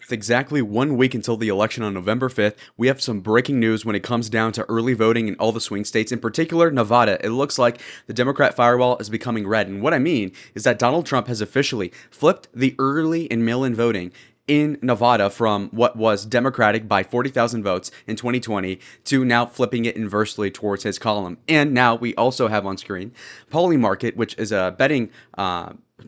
With exactly 1 week until the election on November 5th, we have some breaking news when it comes down to early voting in all the swing states, in particular Nevada. It looks like the Democrat firewall is becoming red. And what I mean is that Donald Trump has officially flipped the early and mail in voting in Nevada from what was Democratic by 40,000 votes in 2020 to now flipping it inversely towards his column. And now we also have on screen Polymarket, which is a betting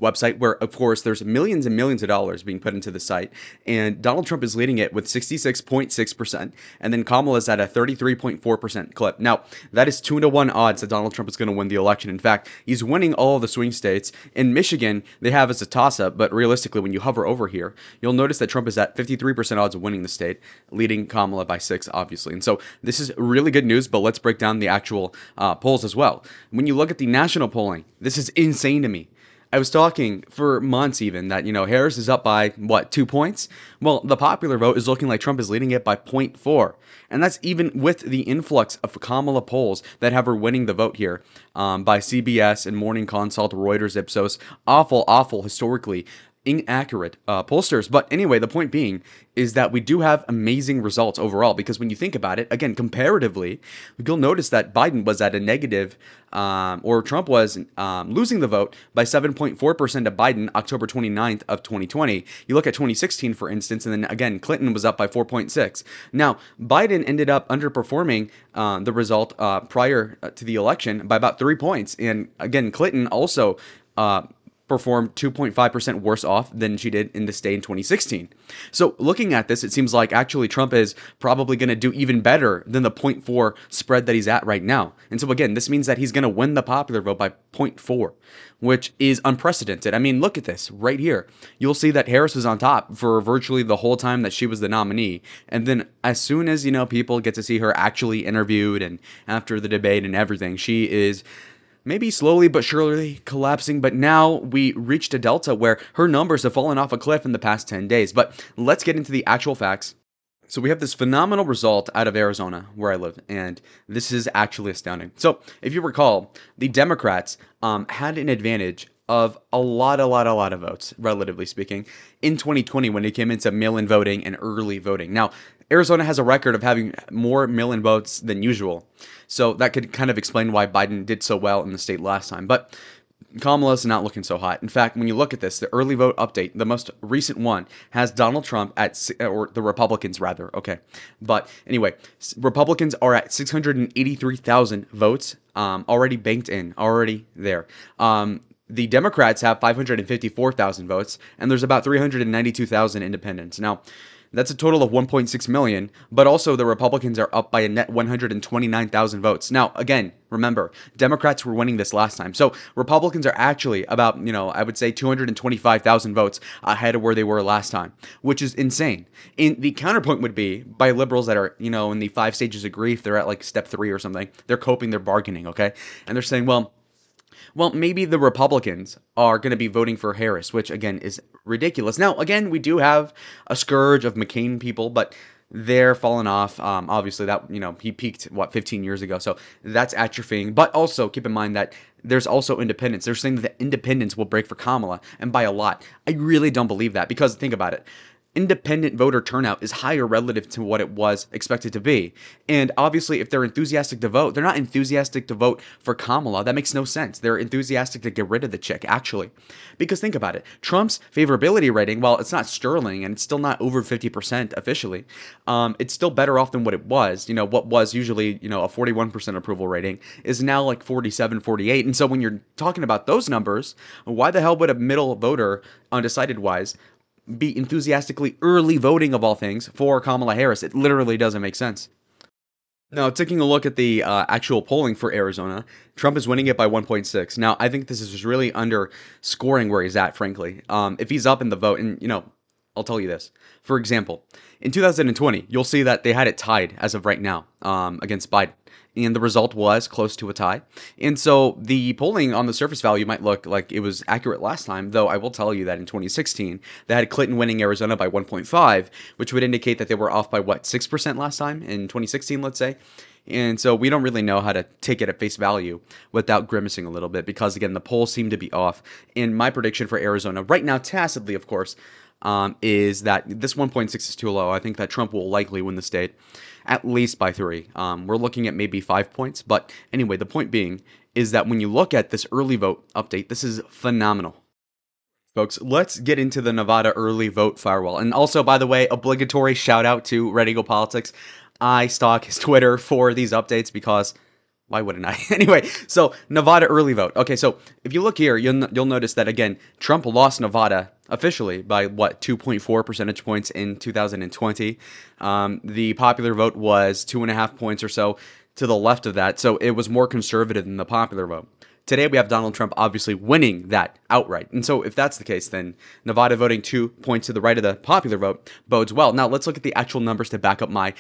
website where, of course, there's millions and millions of dollars being put into the site. And Donald Trump is leading it with 66.6%. And then Kamala is at a 33.4% clip. Now, that is 2-1 odds that Donald Trump is going to win the election. In fact, he's winning all of the swing states. In Michigan, they have as a toss-up, but realistically, when you hover over here, you'll notice that Trump is at 53% odds of winning the state, leading Kamala by 6, obviously. And so this is really good news, but let's break down the actual polls as well. When you look at the national polling, this is insane to me. I was talking for months even that, Harris is up by, 2 points? Well, the popular vote is looking like Trump is leading it by 0.4. And that's even with the influx of Kamala polls that have her winning the vote here by CBS and Morning Consult, Reuters, Ipsos. Awful, historically inaccurate pollsters. But anyway, the point being is that we do have amazing results overall, because when you think about it, again, comparatively, you'll notice that Biden was at a negative, or Trump was losing the vote by 7.4% to Biden October 29th of 2020. You look at 2016, for instance, and then again, Clinton was up by 4.6. Now, Biden ended up underperforming the result prior to the election by about 3 points. And again, Clinton also performed 2.5% worse off than she did in the state in 2016. So looking at this, it seems like actually Trump is probably going to do even better than the 0.4 spread that he's at right now. And so again, this means that he's going to win the popular vote by 0.4, which is unprecedented. I mean, look at this right here. You'll see that Harris was on top for virtually the whole time that she was the nominee. And then as soon as, people get to see her actually interviewed and after the debate and everything, she is maybe slowly but surely collapsing, but now we reached a delta where her numbers have fallen off a cliff in the past 10 days. But let's get into the actual facts. So we have this phenomenal result out of Arizona, where I live, and this is actually astounding. So if you recall, the Democrats had an advantage of a lot of votes, relatively speaking, in 2020 when it came into mail-in voting and early voting. Now, Arizona has a record of having more mail-in votes than usual, so that could kind of explain why Biden did so well in the state last time. But Kamala's not looking so hot. In fact, when you look at this, the early vote update, the most recent one, has Donald Trump at, or the Republicans rather, okay. But anyway, Republicans are at 683,000 votes already banked in, already there. The Democrats have 554,000 votes, and there's about 392,000 independents. Now, that's a total of 1.6 million, but also the Republicans are up by a net 129,000 votes. Now, again, remember, Democrats were winning this last time. So Republicans are actually about, I would say 225,000 votes ahead of where they were last time, which is insane. And the counterpoint would be by liberals that are, in the 5 stages of grief, they're at like step 3 or something. They're coping, they're bargaining, okay? And they're saying, well, maybe the Republicans are going to be voting for Harris, which, again, is ridiculous. Now, again, we do have a scourge of McCain people, but they're falling off. Obviously, that, he peaked, 15 years ago, so that's atrophying. But also, keep in mind that there's also independents. They're saying that the independents will break for Kamala, and by a lot. I really don't believe that, because think about it. Independent voter turnout is higher relative to what it was expected to be. And obviously, if they're enthusiastic to vote, they're not enthusiastic to vote for Kamala. That makes no sense. They're enthusiastic to get rid of the chick, actually. Because think about it. Trump's favorability rating, while it's not sterling and it's still not over 50% officially, it's still better off than what it was. What was usually, a 41% approval rating is now like 47, 48. And so when you're talking about those numbers, why the hell would a middle voter, undecided wise, be enthusiastically early voting, of all things, for Kamala Harris? It literally doesn't make sense. Now, taking a look at the actual polling for Arizona, Trump is winning it by 1.6. Now, I think this is just really underscoring where he's at, frankly. If he's up in the vote, and, I'll tell you this. For example, in 2020, you'll see that they had it tied as of right now against Biden. And the result was close to a tie. And so the polling on the surface value might look like it was accurate last time, though I will tell you that in 2016, they had Clinton winning Arizona by 1.5, which would indicate that they were off by, 6% last time in 2016, let's say. And so we don't really know how to take it at face value without grimacing a little bit, because, again, the polls seem to be off. And my prediction for Arizona right now, tacitly, of course, is that this 1.6 is too low. I think that Trump will likely win the state, at least by 3. We're looking at maybe 5 points. But anyway, the point being is that when you look at this early vote update, this is phenomenal. Folks, let's get into the Nevada early vote firewall. And also, by the way, obligatory shout out to Ready Go Politics. I stalk his Twitter for these updates because why wouldn't I? Anyway, so Nevada early vote. Okay, so if you look here, you'll notice that again, Trump lost Nevada officially by what 2.4 percentage points in 2020. The popular vote was 2.5 points or so to the left of that, so it was more conservative than the popular vote. Today we have Donald Trump obviously winning that outright. And so if that's the case, then Nevada voting 2 points to the right of the popular vote bodes well. Now let's look at the actual numbers to back up my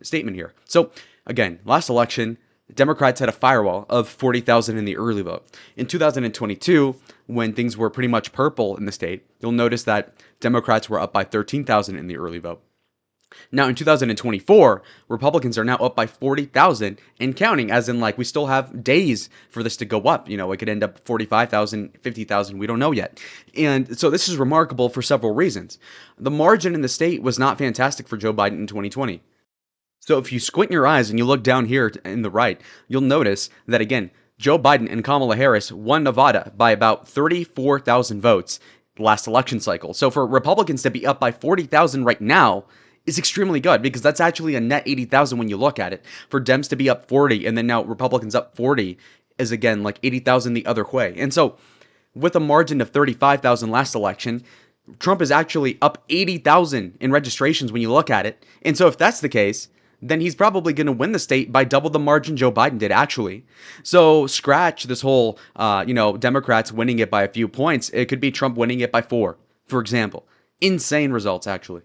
statement here. So again, last election, Democrats had a firewall of 40,000 in the early vote. In 2022, when things were pretty much purple in the state, you'll notice that Democrats were up by 13,000 in the early vote. Now, in 2024, Republicans are now up by 40,000 and counting, as in, like, we still have days for this to go up. You know, it could end up 45,000, 50,000. We don't know yet. And so this is remarkable for several reasons. The margin in the state was not fantastic for Joe Biden in 2020. So if you squint your eyes and you look down here in the right, you'll notice that, again, Joe Biden and Kamala Harris won Nevada by about 34,000 votes last election cycle. So for Republicans to be up by 40,000 right now is extremely good because that's actually a net 80,000 when you look at it. For Dems to be up 40 and then now Republicans up 40 is again like 80,000 the other way. And so with a margin of 35,000 last election, Trump is actually up 80,000 in registrations when you look at it. And so if that's the case, then he's probably going to win the state by double the margin Joe Biden did, actually. So scratch this whole, Democrats winning it by a few points. It could be Trump winning it by 4, for example. Insane results, actually.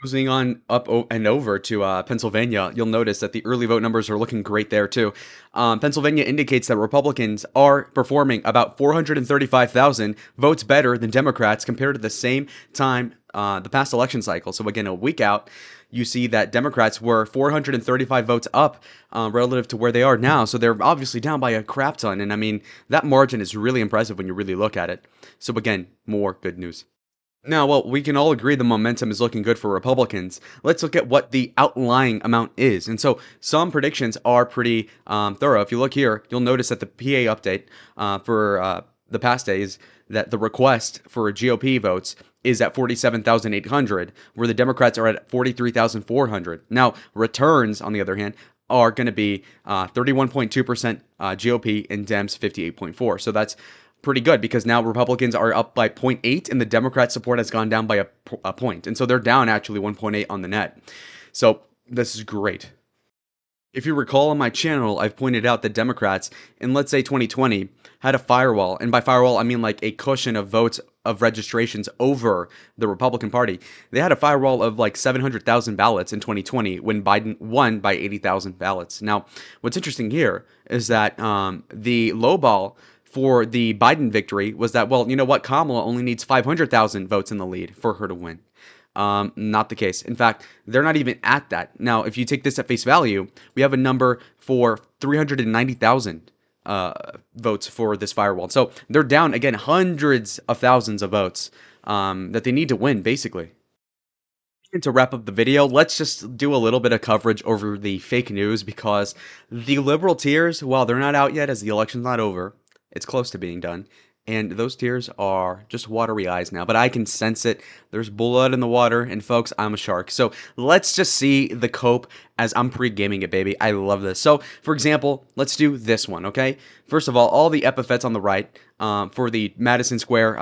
Moving on up and over to Pennsylvania, you'll notice that the early vote numbers are looking great there too. Pennsylvania indicates that Republicans are performing about 435,000 votes better than Democrats compared to the same time the past election cycle. So again, a week out, you see that Democrats were 435 votes up relative to where they are now. So they're obviously down by a crap ton. And I mean, that margin is really impressive when you really look at it. So again, more good news. Now, well, we can all agree the momentum is looking good for Republicans. Let's look at what the outlying amount is. And so some predictions are pretty thorough. If you look here, you'll notice that the PA update for the past days that the request for GOP votes is at 47,800, where the Democrats are at 43,400. Now, returns, on the other hand, are going to be 31.2% GOP and Dems 58.4. So that's pretty good because now Republicans are up by 0.8 and the Democrat support has gone down by a point. And so they're down actually 1.8 on the net. So this is great. If you recall on my channel, I've pointed out that Democrats in, let's say, 2020 had a firewall. And by firewall, I mean like a cushion of votes of registrations over the Republican Party. They had a firewall of like 700,000 ballots in 2020 when Biden won by 80,000 ballots. Now, what's interesting here is that the lowball for the Biden victory was that, well, you know what? Kamala only needs 500,000 votes in the lead for her to win. Not the case. In fact, they're not even at that. Now, if you take this at face value, we have a number for 390,000 votes for this firewall. So they're down, again, hundreds of thousands of votes that they need to win, basically. And to wrap up the video, let's just do a little bit of coverage over the fake news because the liberal tiers, while they're not out yet as the election's not over, it's close to being done. And those tears are just watery eyes now, but I can sense it. There's blood in the water, and folks, I'm a shark. So let's just see the cope as I'm pre-gaming it, baby. I love this. So, for example, let's do this one, okay? First of all the epithets on the right for the Madison Square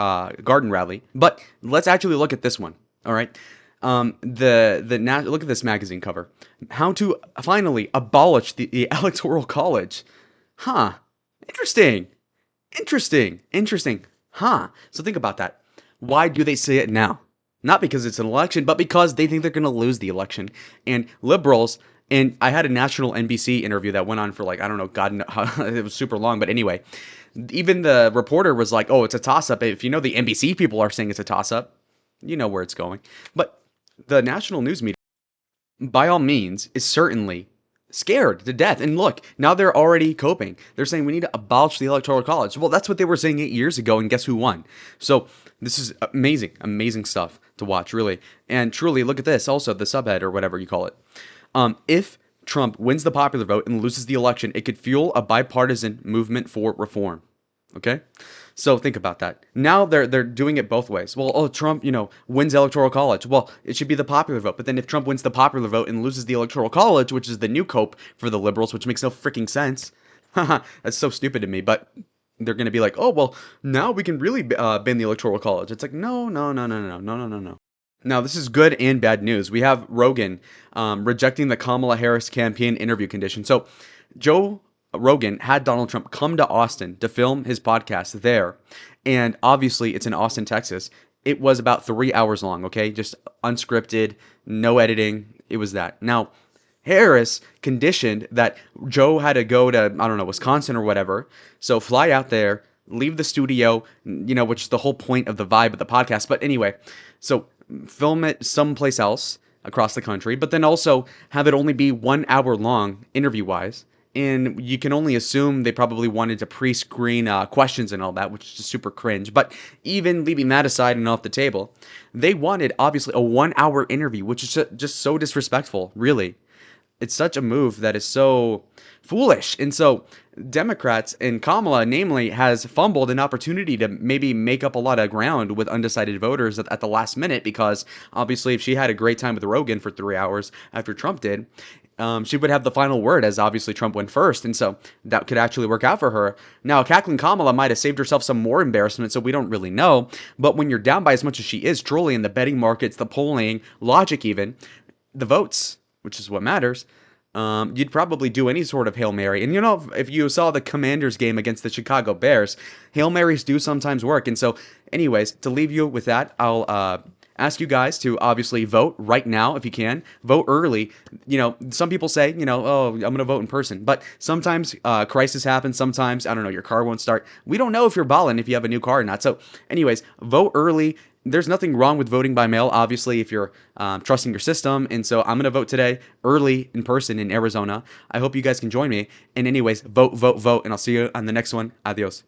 Garden rally. But let's actually look at this one, all right? Look at this magazine cover. How to finally abolish the Electoral College. Huh. Interesting. Huh. So think about that. Why do they say it now? Not because it's an election, but because they think they're going to lose the election. And liberals, and I had a national NBC interview that went on for like, I don't know, God, it was super long. But anyway, even the reporter was like, oh, it's a toss-up. If you know the NBC people are saying it's a toss-up, you know where it's going. But the national news media, by all means, is certainly scared to death. And look, now they're already coping. They're saying we need to abolish the Electoral College. Well, that's what they were saying 8 years ago, and guess who won? So this is amazing, amazing stuff to watch, really. And truly, look at this. Also, the subhead or whatever you call it. If Trump wins the popular vote and loses the election, it could fuel a bipartisan movement for reform. Okay? So think about that. Now they're doing it both ways. Well, oh, Trump, wins the Electoral College. Well, it should be the popular vote. But then if Trump wins the popular vote and loses the Electoral College, which is the new cope for the liberals, which makes no freaking sense. That's so stupid to me. But they're going to be like, oh, well, now we can really ban the Electoral College. It's like, no, no, no, no, no, no, no, no, no. Now, this is good and bad news. We have Rogan rejecting the Kamala Harris campaign interview condition. So, Joe Rogan had Donald Trump come to Austin to film his podcast there. And obviously, it's in Austin, Texas. It was about 3 hours long, okay? Just unscripted, no editing. It was that. Now, Harris conditioned that Joe had to go to, I don't know, Wisconsin or whatever. So fly out there, leave the studio, which is the whole point of the vibe of the podcast. But anyway, so film it someplace else across the country, but then also have it only be 1 hour long interview-wise. And you can only assume they probably wanted to pre-screen questions and all that, which is just super cringe. But even leaving that aside and off the table, they wanted, obviously, a 1 hour interview, which is just so disrespectful, really. It's such a move that is so foolish. And so Democrats and Kamala, namely, has fumbled an opportunity to maybe make up a lot of ground with undecided voters at the last minute, because obviously if she had a great time with Rogan for 3 hours after Trump did, she would have the final word, as obviously Trump went first. And so that could actually work out for her. Now, cackling Kamala might have saved herself some more embarrassment, so we don't really know. But when you're down by as much as she is, truly, in the betting markets, the polling, logic even, the votes, which is what matters, you'd probably do any sort of Hail Mary. And if you saw the Commanders game against the Chicago Bears, Hail Marys do sometimes work. And so anyways, to leave you with that, I'll ask you guys to obviously vote right now if you can. Vote early. Some people say, oh, I'm going to vote in person. But sometimes crisis happens. Sometimes, I don't know, your car won't start. We don't know if you're balling if you have a new car or not. So anyways, vote early. There's nothing wrong with voting by mail, obviously, if you're trusting your system. And so I'm going to vote today early in person in Arizona. I hope you guys can join me. And anyways, vote, vote, vote. And I'll see you on the next one. Adios.